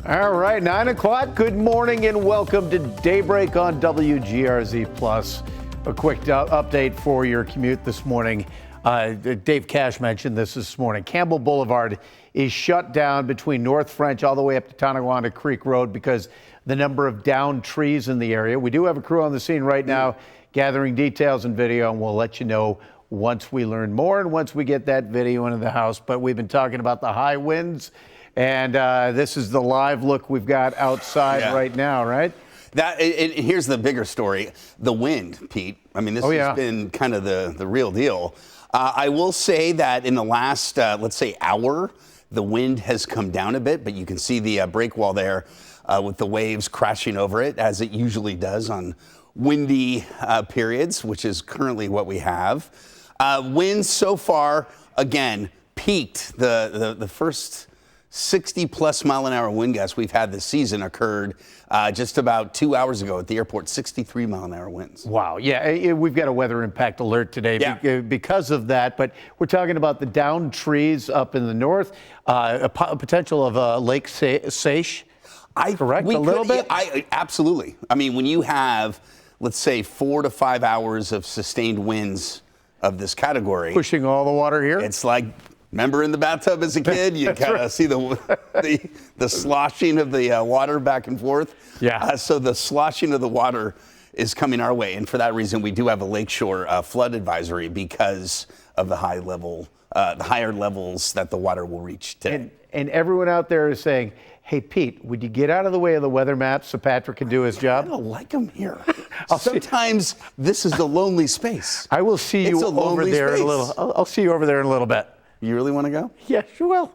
All right, 9 o'clock. Good morning and welcome to Daybreak on WGRZ+. A quick update for your commute this morning. Dave Cash mentioned this morning. Campbell Boulevard is shut down between North French all the way up to Tonawanda Creek Road because the number of downed trees in the area. We do have a crew on the scene right now gathering details and video, and we'll let you know once we learn more and once we get that video into the house. But we've been talking about the high winds, and this is the live look we've got outside right now, right? Here's the bigger story. The wind, Pete. I mean, this has been kind of the real deal. I will say that in the last, let's say, hour, the wind has come down a bit, but you can see the break wall there with the waves crashing over it, as it usually does on windy periods, which is currently what we have. Winds so far, again, peaked. The first 60-plus mile-an-hour wind gusts we've had this season occurred just about 2 hours ago at the airport, 63-mile-an-hour winds. Wow, yeah, we've got a weather impact alert today because of that, but we're talking about the downed trees up in the north, a potential of Lake Seiche, correct, a little bit? Absolutely. I mean, when you have, let's say, 4 to 5 hours of sustained winds of this category. Pushing all the water here? It's like, remember in the bathtub as a kid, you kind of see the sloshing of the water back and forth. Yeah. So the sloshing of the water is coming our way, and for that reason, we do have a lakeshore flood advisory because of the higher levels that the water will reach today. And everyone out there is saying, hey, Pete, would you get out of the way of the weather map so Patrick can do his job? I don't like him here. Sometimes this is a lonely space. I will see you over there in a little. I'll see you over there in a little bit. You really want to go? Yeah, sure will.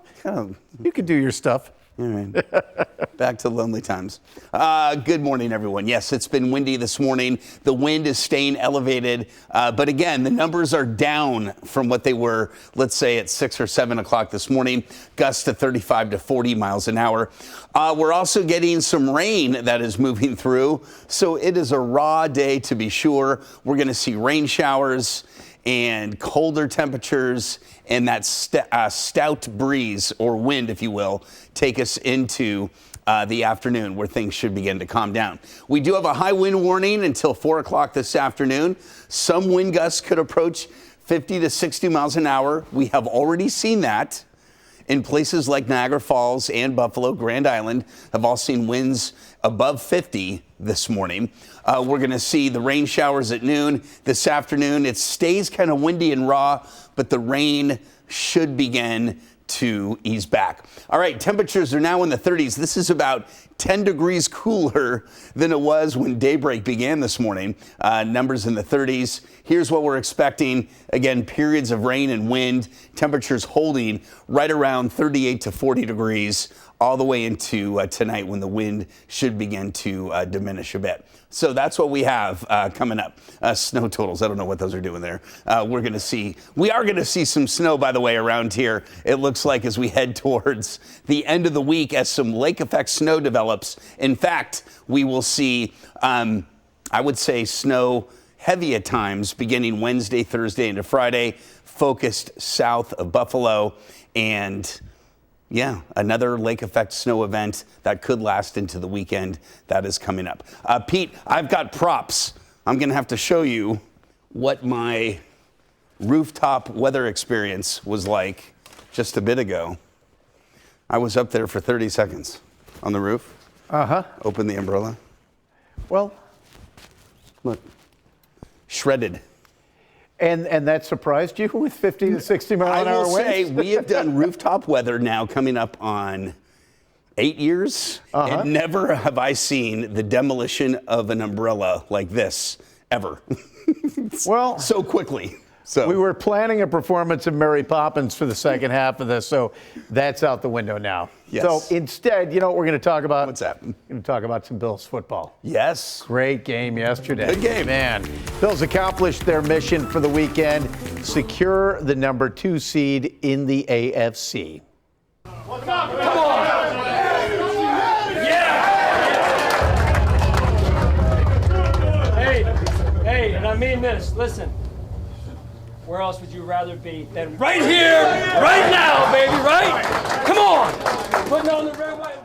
You can do your stuff. All right. Back to lonely times. Good morning, everyone. Yes, it's been windy this morning. The wind is staying elevated. But again, the numbers are down from what they were, let's say, at 6 or 7 o'clock this morning. Gusts to 35 to 40 miles an hour. We're also getting some rain that is moving through. So it is a raw day, to be sure. We're going to see rain showers and colder temperatures, and that stout breeze, or wind, if you will, take us into the afternoon where things should begin to calm down. We do have a high wind warning until 4 o'clock this afternoon. Some wind gusts could approach 50 to 60 miles an hour. We have already seen that in places like Niagara Falls and Buffalo. Grand Island have all seen winds above 50 this morning. We're going to see the rain showers at noon this afternoon. It stays kind of windy and raw, but the rain should begin to ease back. All right, temperatures are now in the 30s. This is about 10 degrees cooler than it was when Daybreak began this morning. Numbers in the 30s. Here's what we're expecting. Again, periods of rain and wind. Temperatures holding right around 38 to 40 degrees all the way into tonight, when the wind should begin to diminish a bit. So that's what we have coming up. Snow totals, I don't know what those are doing there. We are going to see some snow, by the way, around here. It looks like as we head towards the end of the week, as some lake effect snow develops. In fact, we will see, I would say, snow heavy at times beginning Wednesday, Thursday into Friday, focused south of Buffalo, and yeah, another lake effect snow event that could last into the weekend that is coming up. Pete, I've got props. I'm going to have to show you what my rooftop weather experience was like just a bit ago. I was up there for 30 seconds on the roof. Open the umbrella. Well, look, shredded. And that surprised you with 50 to 60 mile an hour winds? I will say we have done rooftop weather now coming up on 8 years, and never have I seen the demolition of an umbrella like this ever. Well, so quickly. So we were planning a performance of Mary Poppins for the second half of this, so that's out the window now. Yes. So instead, you know what we're going to talk about? What's that? We're going to talk about some Bills football. Yes. Great game yesterday. Good game. Man, Bills accomplished their mission for the weekend, secure the number 2 seed in the AFC. Come on! Yeah! Hey, and I mean this. Listen. Where else would you rather be than right here, right now, baby, right? Come on! Putting on the red, white,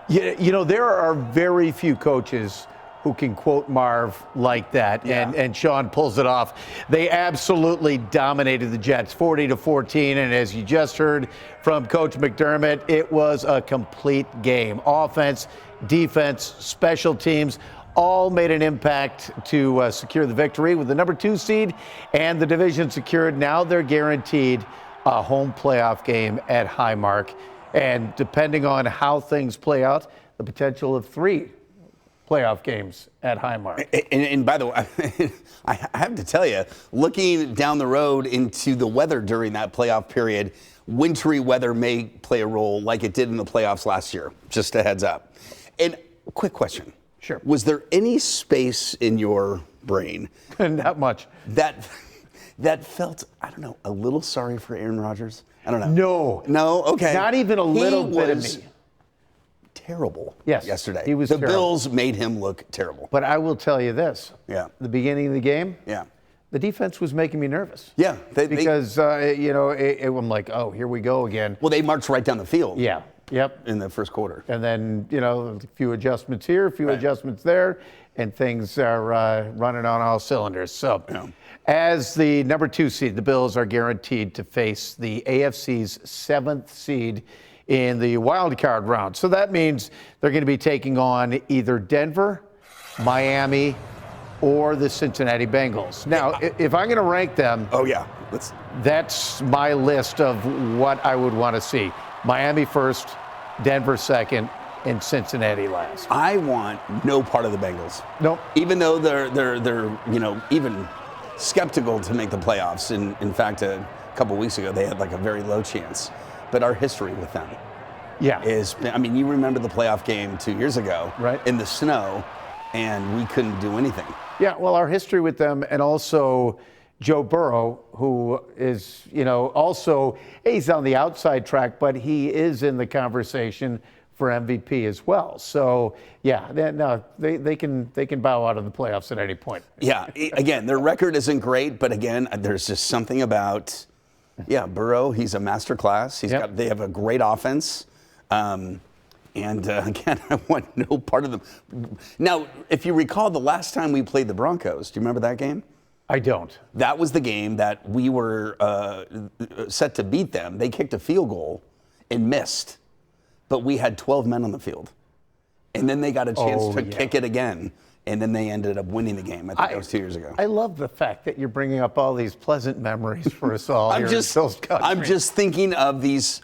You know, there are very few coaches who can quote Marv like that, and Sean pulls it off. They absolutely dominated the Jets, 40-14, and as you just heard from Coach McDermott, it was a complete game. Offense, defense, special teams, all made an impact to secure the victory with the number 2 seed and the division secured. Now they're guaranteed a home playoff game at Highmark, and depending on how things play out, the potential of 3 playoff games at Highmark. And by the way, I have to tell you, looking down the road into the weather during that playoff period, wintry weather may play a role like it did in the playoffs last year. Just a heads up. And quick question. Sure. Was there any space in your brain Not much. that felt, I don't know, a little sorry for Aaron Rodgers? I don't know. No. No? Okay. Not even a little He bit of was me. Terrible Yesterday. He was the terrible. Bills made him look terrible. But I will tell you this. Yeah. The beginning of the game, Yeah. the defense was making me nervous. Yeah. Because, I'm like, oh, here we go again. Well, they marched right down the field. Yeah. Yep. In the first quarter. And then, a few adjustments here, a few Right. adjustments there, and things are running on all cylinders. So, Yeah. as the number 2 seed, the Bills are guaranteed to face the AFC's 7th seed in the wild card round. So that means they're going to be taking on either Denver, Miami, or the Cincinnati Bengals. Now, if I'm going to rank them, Oh, yeah. that's my list of what I would want to see. Miami first, Denver second, and Cincinnati last. I want no part of the Bengals. Nope. Even though they're even skeptical to make the playoffs. In fact, a couple weeks ago, they had like a very low chance. But our history with them Yeah. you remember the playoff game 2 years ago, Right. in the snow, and we couldn't do anything. Yeah, well, our history with them, and also Joe Burrow, who is, also, he's on the outside track, but he is in the conversation for MVP as well. So, yeah, they can bow out of the playoffs at any point. Yeah, again, their record isn't great, but again, there's just something about, Burrow, he's a master class. They have a great offense. Again, I want no part of them. Now, if you recall the last time we played the Broncos, do you remember that game? I don't. That was the game that we were set to beat them. They kicked a field goal and missed, but we had 12 men on the field. And then they got a chance to kick it again, and then they ended up winning the game. I think that was 2 years ago. I love the fact that you're bringing up all these pleasant memories for us all. I'm just thinking of these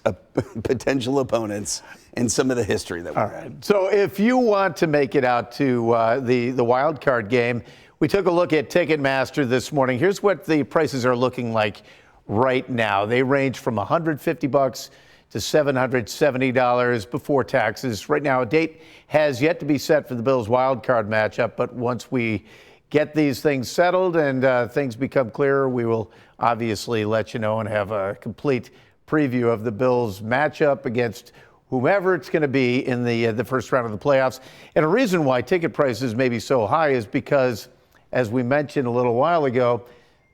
potential opponents and some of the history that we had. So if you want to make it out to the wild card game, we took a look at Ticketmaster this morning. Here's what the prices are looking like right now. They range from $150 to $770 before taxes. Right now, a date has yet to be set for the Bills wild card matchup, but once we get these things settled and things become clearer, we will obviously let you know and have a complete preview of the Bills matchup against whomever it's going to be in the first round of the playoffs. And a reason why ticket prices may be so high is because, as we mentioned a little while ago,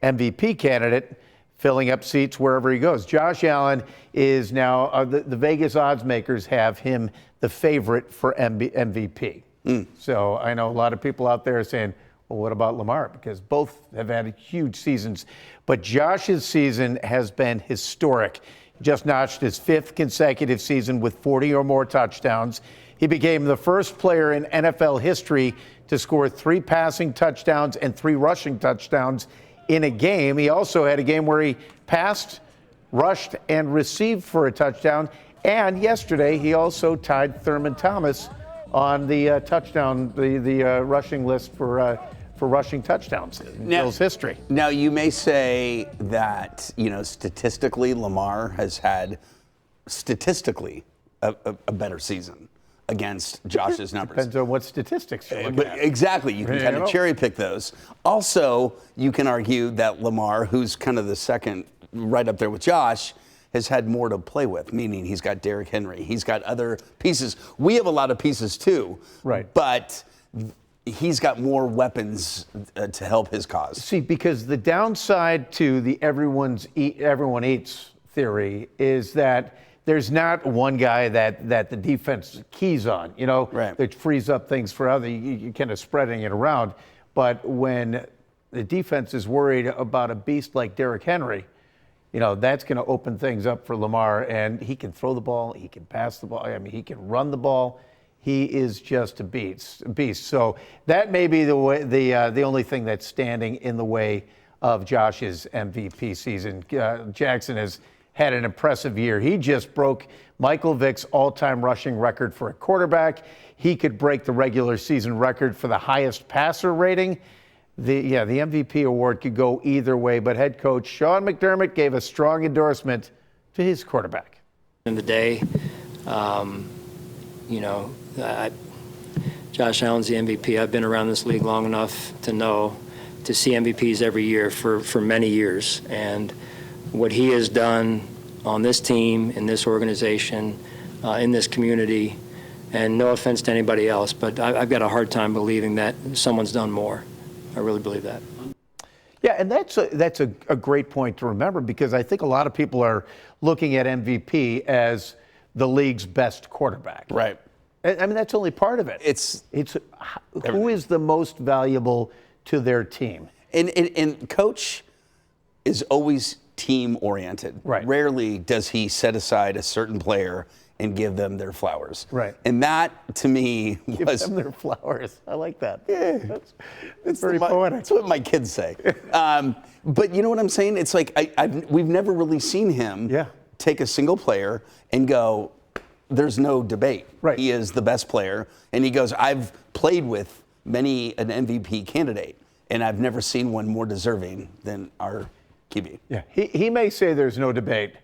MVP candidate filling up seats wherever he goes. Josh Allen is now, the Vegas odds makers have him the favorite for MVP. So I know a lot of people out there are saying, well, what about Lamar? Because both have had huge seasons. But Josh's season has been historic. He just notched his 5th consecutive season with 40 or more touchdowns. He became the first player in NFL history to score 3 passing touchdowns and 3 rushing touchdowns in a game. He also had a game where he passed, rushed, and received for a touchdown. And yesterday, he also tied Thurman Thomas on the touchdown, the rushing list for rushing touchdowns in Bill's history. Now, you may say that, statistically, Lamar has had a better season against Josh's numbers. Depends on what statistics you're looking at. Exactly. You can kind of cherry pick those. Also, you can argue that Lamar, who's kind of the second right up there with Josh, has had more to play with, meaning he's got Derrick Henry. He's got other pieces. We have a lot of pieces too. Right. But he's got more weapons to help his cause. See, because the downside to the everyone eats theory is that there's not one guy that the defense keys on, Right. that frees up things for other, you kind of spreading it around. But when the defense is worried about a beast like Derrick Henry, that's going to open things up for Lamar, and he can throw the ball, he can pass the ball, he can run the ball. He is just a beast. So that may be the only thing that's standing in the way of Josh's MVP season. Jackson has had an impressive year. He just broke Michael Vick's all-time rushing record for a quarterback. He could break the regular season record for the highest passer rating. The MVP award could go either way, but head coach Sean McDermott gave a strong endorsement to his quarterback. In the day, Josh Allen's the MVP. I've been around this league long enough to see MVPs every year for many years. And what he has done on this team, in this organization, in this community, and no offense to anybody else, but I've got a hard time believing that someone's done more. I really believe that. Yeah, and that's a great point to remember, because I think a lot of people are looking at MVP as the league's best quarterback. Right. That's only part of it. It's who is the most valuable to their team. And coach is always team oriented. Right. Rarely does he set aside a certain player and give them their flowers. Right. And that, to me, Give them their flowers. I like that. Yeah. That's very poetic. That's what my kids say. But you know what I'm saying? It's like we've never really seen him take a single player and go, there's no debate. Right. He is the best player. And he goes, I've played with many an MVP candidate, and I've never seen one more deserving than our QB. Yeah. He may say there's no debate,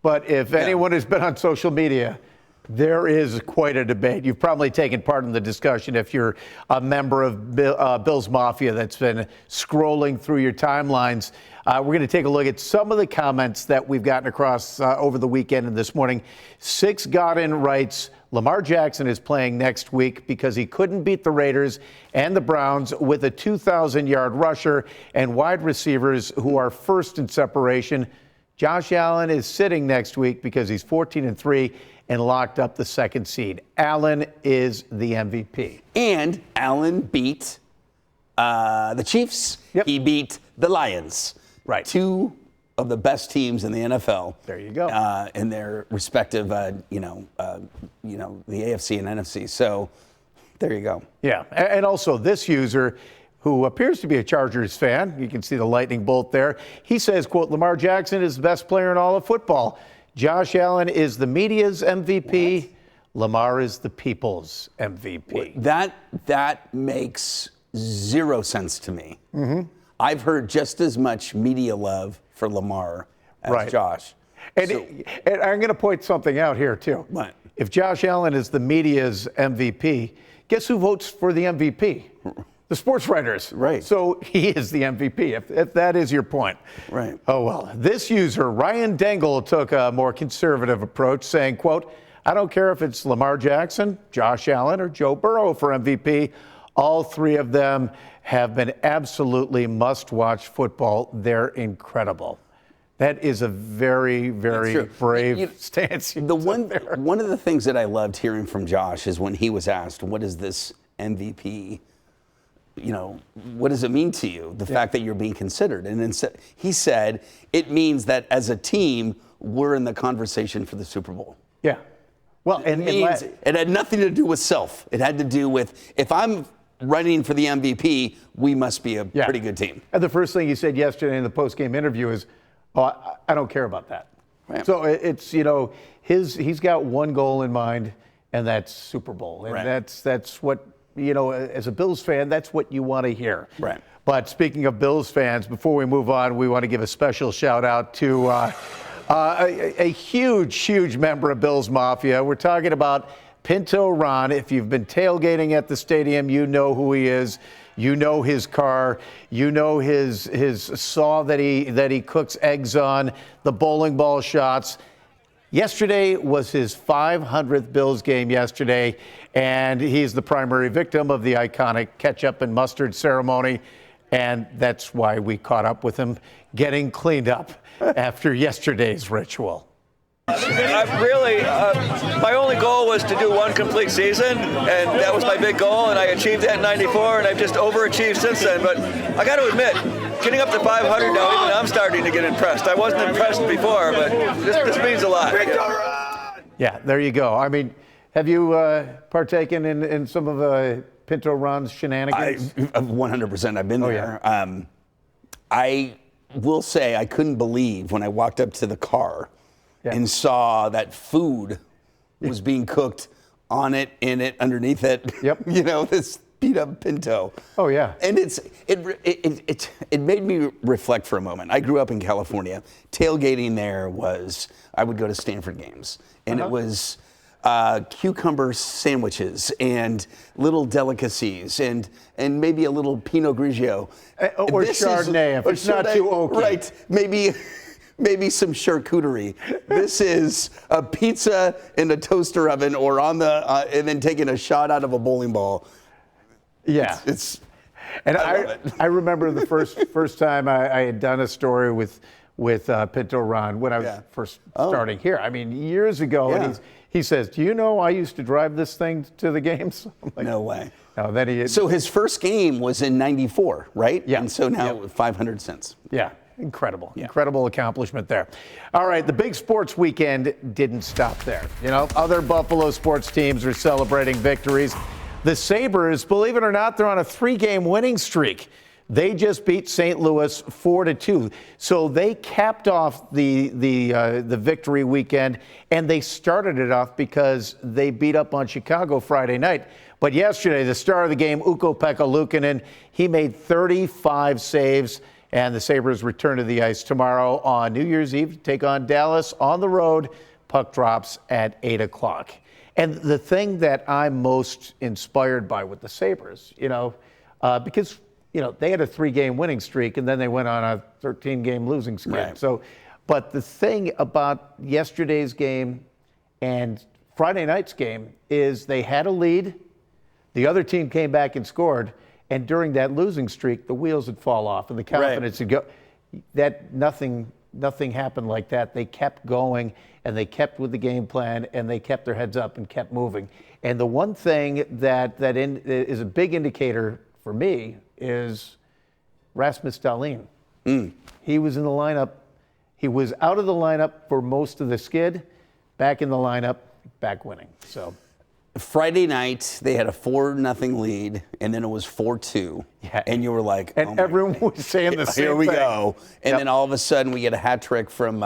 but if anyone has been on social media, there is quite a debate. You've probably taken part in the discussion if you're a member of Bills Mafia that's been scrolling through your timelines. We're going to take a look at some of the comments that we've gotten across over the weekend and this morning. Six Godin writes, Lamar Jackson is playing next week because he couldn't beat the Raiders and the Browns with a 2,000-yard rusher and wide receivers who are first in separation. Josh Allen is sitting next week because he's 14-3 and locked up the second seed. Allen is the MVP. And Allen beat the Chiefs. Yep. He beat the Lions. Right. Two of the best teams in the NFL. There you go. In their respective, the AFC and NFC. So there you go. Yeah, and also this user, who appears to be a Chargers fan, you can see the lightning bolt there. He says, quote, Lamar Jackson is the best player in all of football. Josh Allen is the media's MVP. What? Lamar is the people's MVP. That makes zero sense to me. Mm-hmm. I've heard just as much media love for Lamar as Josh. And I'm going to point something out here, too. What? If Josh Allen is the media's MVP, guess who votes for the MVP? The sports writers. Right. So he is the MVP, if that is your point. Right. Oh, well. This user, Ryan Dangle, took a more conservative approach, saying, quote, I don't care if it's Lamar Jackson, Josh Allen, or Joe Burrow for MVP. All three of them have been absolutely must-watch football. They're incredible. That is a very, very brave stance. One of the things that I loved hearing from Josh is when he was asked, what is this MVP? What does it mean to you, the fact that you're being considered? And then he said, it means that as a team, we're in the conversation for the Super Bowl. Yeah. Well, it had nothing to do with self. It had to do with, if I'm running for the MVP, we must be a pretty good team. And the first thing he said yesterday in the post-game interview is, oh, I don't care about that. Right. So it's, he's got one goal in mind, and that's Super Bowl. And that's what, as a Bills fan, that's what you want to hear. Right. But speaking of Bills fans, before we move on, we want to give a special shout out to a huge member of Bills Mafia. We're talking about Pinto Ron. If you've been tailgating at the stadium, you know who he is. You know his car. You know his saw that he cooks eggs on, the bowling ball shots. Yesterday was his 500th Bills game yesterday, and he's the primary victim of the iconic ketchup and mustard ceremony, and that's why we caught up with him getting cleaned up after yesterday's ritual. My only goal was to do one complete season, and that was my big goal, and I achieved that in '94, and I've just overachieved since then. But I got to admit, getting up to 500 now, even I'm starting to get impressed. I wasn't impressed before, but this means a lot. Yeah, there you go. I mean, have you partaken in some of Pinto Ron's shenanigans? 100%. I've been there. Yeah. I will say I couldn't believe when I walked up to the car and saw that food was being cooked on it, in it, underneath it. Yep. You know, this beat up Pinto. Oh yeah. And it made me reflect for a moment. I grew up in California. Tailgating there was, I would go to Stanford games, and it was cucumber sandwiches and little delicacies and maybe a little Pinot Grigio. Or Chardonnay, if it's not too oaky. Right, maybe some charcuterie. This is a pizza in a toaster oven or on the, and then taking a shot out of a bowling ball. Yeah. And I remember the first time I had done a story with Pinto Ron when I was first starting here. I mean, years ago, and he says, "Do you know I used to drive this thing to the games?" I'm like, no way. No, then so his first game was in '94, right? Yeah. And so now 500 cents. Yeah. Incredible. Yeah. Incredible accomplishment there. All right, the big sports weekend didn't stop there. You know, other Buffalo sports teams are celebrating victories. The Sabres, believe it or not, they're on a 3-game winning streak. They just beat St. Louis 4-2. So they capped off the victory weekend, and they started it off because they beat up on Chicago Friday night. But yesterday, the star of the game, Ukko-Pekka Luukkonen, he made 35 saves, and the Sabres return to the ice tomorrow on New Year's Eve to take on Dallas on the road. Puck drops at 8 o'clock. And the thing that I'm most inspired by with the Sabres, you know, because, you know, they had a 3-game winning streak and then they went on a 13-game losing streak. Right. So, but the thing about yesterday's game and Friday night's game is they had a lead, the other team came back and scored, and during that losing streak, the wheels would fall off and the confidence would go. That nothing happened like that. They kept going and they kept with the game plan and they kept their heads up and kept moving. And the one thing that is a big indicator for me is Rasmus Dahlin. He was in the lineup. He was out of the lineup for most of the skid, back in the lineup, back winning. So Friday night, they had a 4-0 lead, and then it was 4-2. Yeah. And you were like, and everyone was saying the same thing. Here we go. And then all of a sudden, we get a hat trick from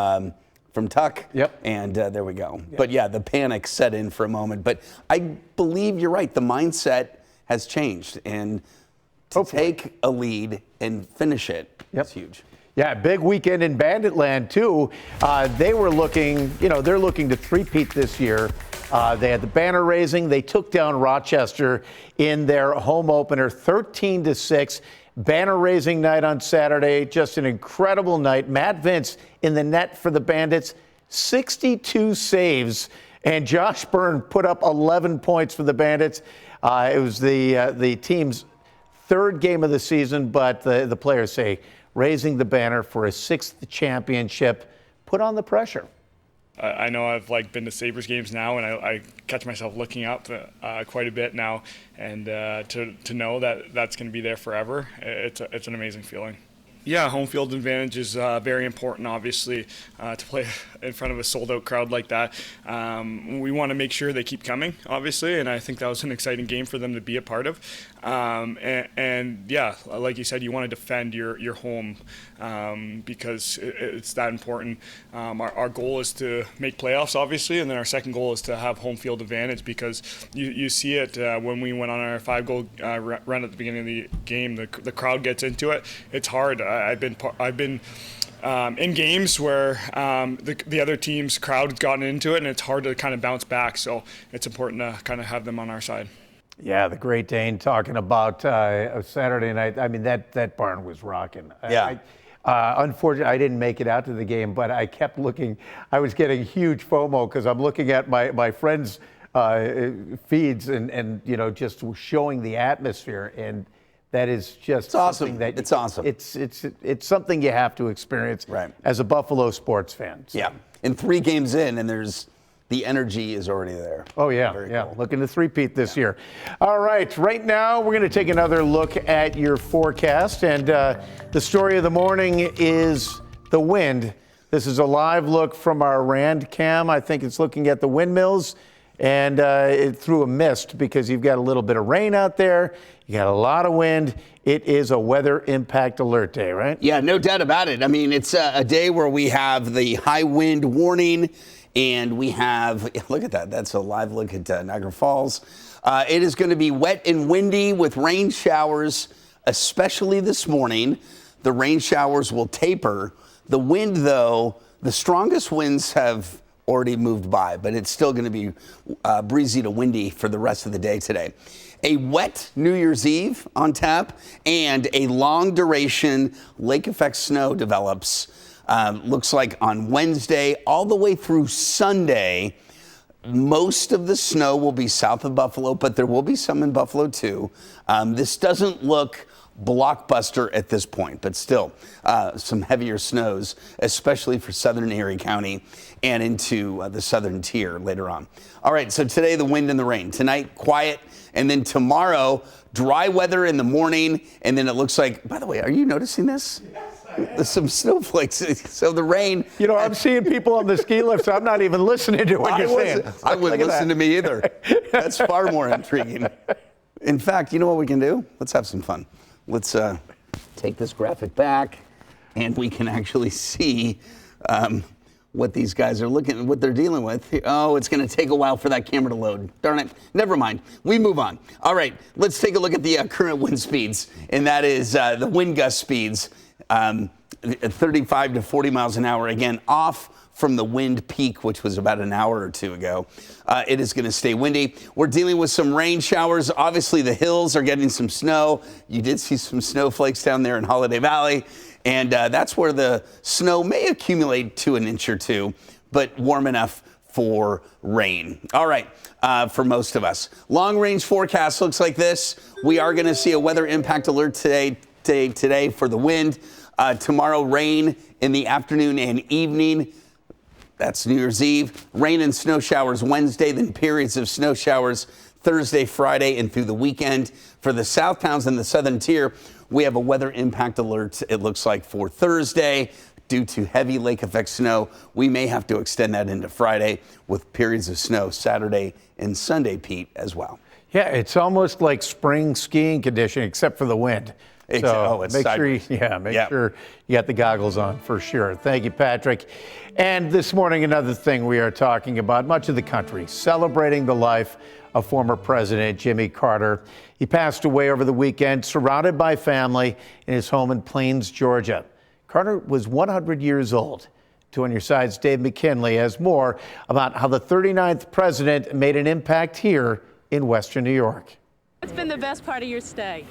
Tuck. Yep. And there we go. Yep. But yeah, the panic set in for a moment. But I believe you're right. The mindset has changed. And to take a lead and finish it is huge. Yeah, big weekend in Banditland, too. They were looking, you know, they're looking to three-peat this year. They had the banner raising. They took down Rochester in their home opener, 13-6. Banner raising night on Saturday, just an incredible night. Matt Vince in the net for the Bandits, 62 saves, and Josh Byrne put up 11 points for the Bandits. It was the team's third game of the season, but the players say raising the banner for a 6th championship put on the pressure. I know I've been to Sabres games now, and I catch myself looking up quite a bit now, and to know that that's going to be there forever, it's an amazing feeling. Yeah, home field advantage is very important, obviously, to play in front of a sold-out crowd like that. We want to make sure they keep coming, obviously, and I think that was an exciting game for them to be a part of. And yeah, like you said, you want to defend your home because it's that important. Our goal is to make playoffs, obviously, and then our second goal is to have home field advantage because you see it when we went on our 5-goal run at the beginning of the game. The crowd gets into it. It's hard. I've been in games where the other team's crowd has gotten into it, and it's hard to kind of bounce back. So it's important to kind of have them on our side. Yeah, the Great Dane talking about Saturday night. I mean, that barn was rocking. Yeah. Unfortunately, I didn't make it out to the game, but I kept looking. I was getting huge FOMO because I'm looking at my friends' feeds and you know, just showing the atmosphere, and that is just awesome. It's awesome. It's something you have to experience as a Buffalo sports fan. So. Yeah. in 3 games in, and the energy is already there. Oh, yeah. Very Yeah. cool. Looking to three-peat this year. All right. Right now, we're going to take another look at your forecast. And the story of the morning is the wind. This is a live look from our Rand cam. I think it's looking at the windmills and it through a mist because you've got a little bit of rain out there. You got a lot of wind. It is a weather impact alert day, right? Yeah, no doubt about it. I mean, it's a day where we have the high wind warning. And we have, look at that, that's a live look at Niagara Falls. It is going to be wet and windy with rain showers, especially this morning. The rain showers will taper. The wind, though, the strongest winds have already moved by, but it's still going to be breezy to windy for the rest of the day today. A wet New Year's Eve on tap and a long duration lake effect snow develops. Looks like on Wednesday all the way through Sunday. Most of the snow will be south of Buffalo, but there will be some in Buffalo too. This doesn't look blockbuster at this point, but still some heavier snows, especially for southern Erie County and into the southern tier later on. All right, so today the wind and the rain. Tonight, quiet, and then tomorrow, dry weather in the morning, and then it looks like, by the way, are you noticing this? There's some snowflakes. So the rain. You know, I'm seeing people on the ski lift, so I'm not even listening to what you're saying. I wouldn't listen to me either. That's far more intriguing. In fact, you know what we can do? Let's have some fun. Let's take this graphic back, and we can actually see what these guys are what they're dealing with. Oh, it's going to take a while for that camera to load. Darn it. Never mind. We move on. All right, let's take a look at the current wind speeds, and that is the wind gust speeds. 35 to 40 miles an hour, again, off from the wind peak, which was about an hour or two ago. It is going to stay windy. We're dealing with some rain showers. Obviously, the hills are getting some snow. You did see some snowflakes down there in Holiday Valley, and that's where the snow may accumulate to an inch or two, but warm enough for rain. All right, for most of us. Long-range forecast looks like this. We are going to see a weather impact alert today for the wind. Tomorrow, rain in the afternoon and evening. That's New Year's Eve. Rain and snow showers Wednesday, then periods of snow showers Thursday, Friday, and through the weekend. For the south towns and the southern tier, we have a weather impact alert, it looks like, for Thursday. Due to heavy lake effect snow, we may have to extend that into Friday with periods of snow Saturday and Sunday, Pete, as well. Yeah, it's almost like spring skiing condition, except for the wind. So it's make sideways. sure you got the goggles on for sure. Thank you, Patrick. And this morning, another thing we are talking about, much of the country celebrating the life of former President Jimmy Carter. He passed away over the weekend, surrounded by family in his home in Plains, Georgia. Carter was 100 years old. To On Your Side's Dave McKinley has more about how the 39th president made an impact here in Western New York. What's been the best part of your stay?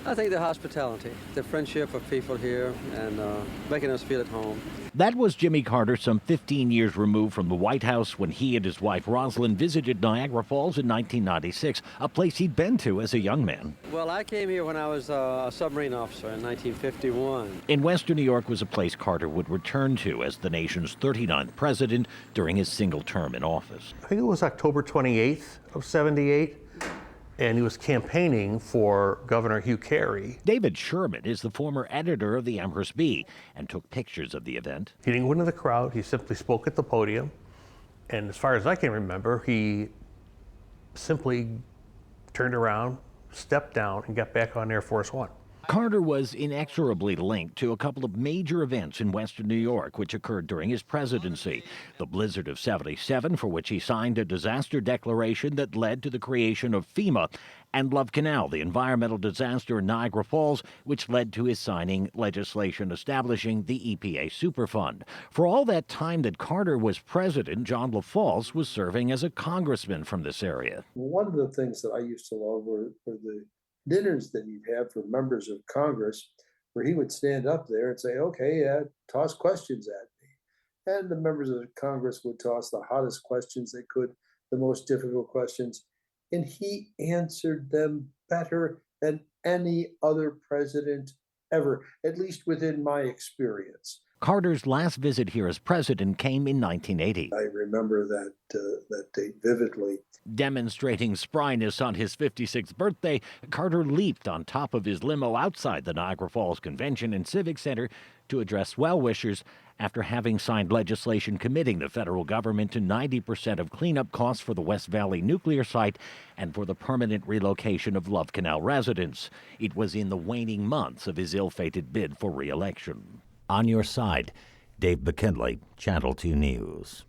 I think the hospitality, the friendship of people here, and making us feel at home. That was Jimmy Carter, some 15 years removed from the White House when he and his wife Rosalind visited Niagara Falls in 1996, a place he'd been to as a young man. Well, I came here when I was a submarine officer in 1951. In Western New York was a place Carter would return to as the nation's 39th president during his single term in office. I think it was October 28th of 78. And he was campaigning for Governor Hugh Carey. David Sherman is the former editor of the Amherst Bee and took pictures of the event. He didn't go into the crowd. He simply spoke at the podium. And as far as I can remember, he simply turned around, stepped down, and got back on Air Force One. Carter was inexorably linked to a couple of major events in Western New York, which occurred during his presidency. The blizzard of '77, for which he signed a disaster declaration that led to the creation of FEMA, and Love Canal, the environmental disaster in Niagara Falls, which led to his signing legislation establishing the EPA Superfund. For all that time that Carter was president, John LaFalce was serving as a congressman from this area. One of the things that I used to love were the dinners that he'd have for members of Congress, where he would stand up there and say, okay, toss questions at me. And the members of Congress would toss the hottest questions they could, the most difficult questions. And he answered them better than any other president ever, at least within my experience. Carter's last visit here as president came in 1980. I remember that date vividly. Demonstrating spryness on his 56th birthday, Carter leaped on top of his limo outside the Niagara Falls Convention and Civic Center to address well-wishers after having signed legislation committing the federal government to 90% of cleanup costs for the West Valley nuclear site and for the permanent relocation of Love Canal residents. It was in the waning months of his ill-fated bid for re-election. On your side, Dave McKinley, Channel 2 News.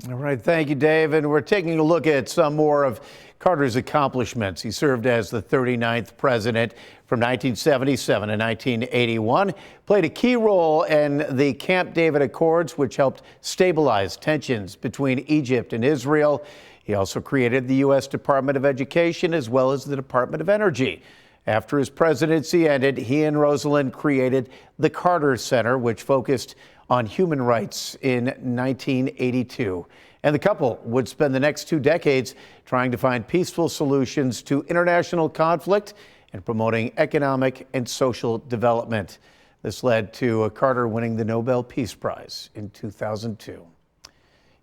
All right, thank you, Dave. And we're taking a look at some more of Carter's accomplishments. He served as the 39th president from 1977 to 1981, played a key role in the Camp David Accords, which helped stabilize tensions between Egypt and Israel. He also created the U.S. Department of Education as well as the Department of Energy. After his presidency ended, he and Rosalind created the Carter Center, which focused on human rights in 1982. And the couple would spend the next 2 decades trying to find peaceful solutions to international conflict and promoting economic and social development. This led to Carter winning the Nobel Peace Prize in 2002.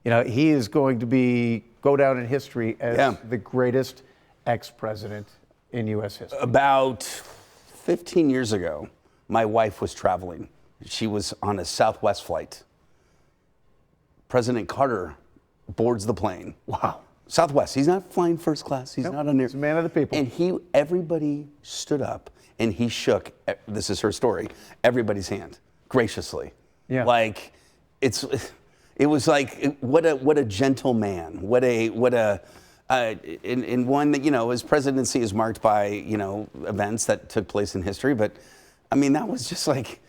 You know, he is going to go down in history as the greatest ex-president in U.S. history. About 15 years ago, my wife was traveling. She was on a Southwest flight. President Carter boards the plane. Wow. Southwest. He's not flying first class. He's not on there. He's a man of the people. And everybody stood up and he shook, this is her story, everybody's hand graciously. Yeah. Like, it was like, what a gentle man. In one that, you know, his presidency is marked by, you know, events that took place in history. But I mean, that was just like,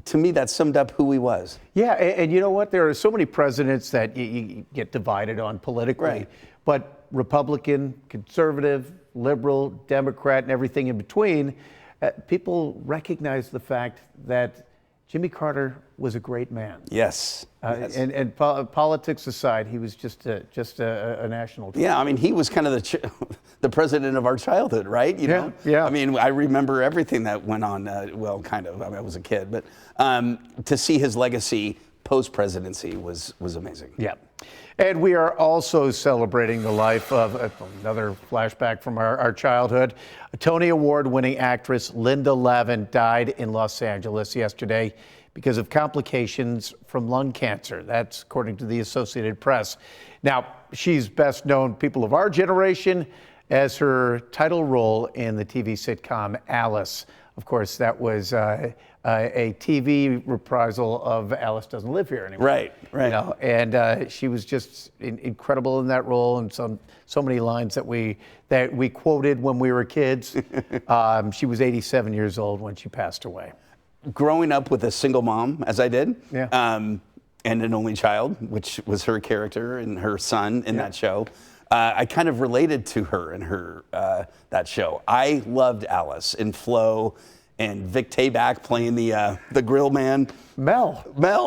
to me, that summed up who he was. Yeah, and you know what? There are so many presidents that you get divided on politically, Right. But Republican, conservative, liberal, Democrat, and everything in between, people recognize the fact that Jimmy Carter was a great man. Yes. And politics aside, he was just a national treasure. Yeah, I mean, he was kind of the president of our childhood, right? You know? Yeah. I mean, I remember everything that went on, well, kind of. I mean, I was a kid. But to see his legacy post-presidency was amazing. Yeah. And we are also celebrating the life of another flashback from our childhood. A Tony Award-winning actress Linda Lavin died in Los Angeles yesterday because of complications from lung cancer. That's according to the Associated Press. Now, she's best known, people of our generation, as her title role in the TV sitcom Alice. Of course, that was a TV reprisal of Alice Doesn't Live Here Anymore. Right. You know, and she was just incredible in that role, and so many lines that we quoted when we were kids. She was 87 years old when she passed away. Growing up with a single mom, as I did, Yeah. and an only child, which was her character and her son in that show, I kind of related to her in that show. I loved Alice and Flo and Vic Tayback playing the grill man. Mel.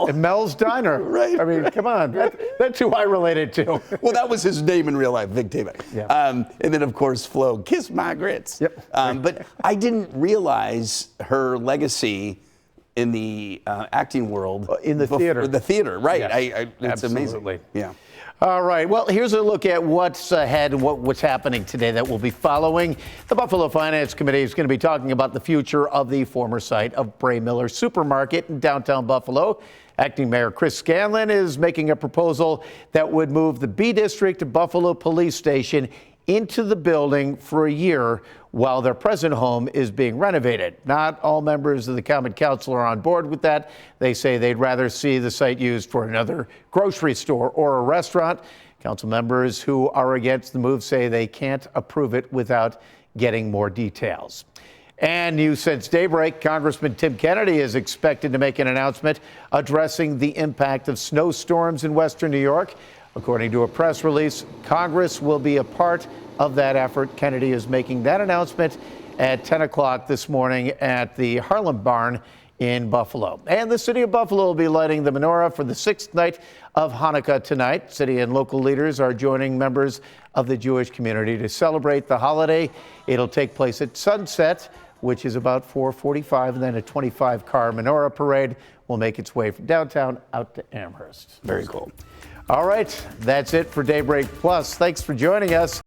And Mel's Diner. Right. I mean, come on. That's who I related to. Well, that was his name in real life, Vic Tayback. Yeah. And then, of course, Flo, Kiss My Grits. Yep. But I didn't realize her legacy in the acting world. In the theater. The theater, right. Yes. It's Absolutely. amazing. Yeah. All right. Well, here's a look at what's ahead and what's happening today that we'll be following. The Buffalo Finance Committee is going to be talking about the future of the former site of Bray Miller Supermarket in downtown Buffalo. Acting Mayor Chris Scanlon is making a proposal that would move the B District Buffalo Police Station into the building for a year while their present home is being renovated. Not all members of the Common Council are on board with that. They say they'd rather see the site used for another grocery store or a restaurant. Council members who are against the move say they can't approve it without getting more details. And new since daybreak, Congressman Tim Kennedy is expected to make an announcement addressing the impact of snowstorms in western New York. According to a press release, Congress will be a part of that effort. Kennedy is making that announcement at 10 o'clock this morning at the Harlem Barn in Buffalo. And the city of Buffalo will be lighting the menorah for the 6th night of Hanukkah tonight. City and local leaders are joining members of the Jewish community to celebrate the holiday. It'll take place at sunset which is about 4:45, and then a 25-car menorah parade will make its way from downtown out to Amherst. Very cool. All right, that's it for Daybreak Plus. Thanks for joining us.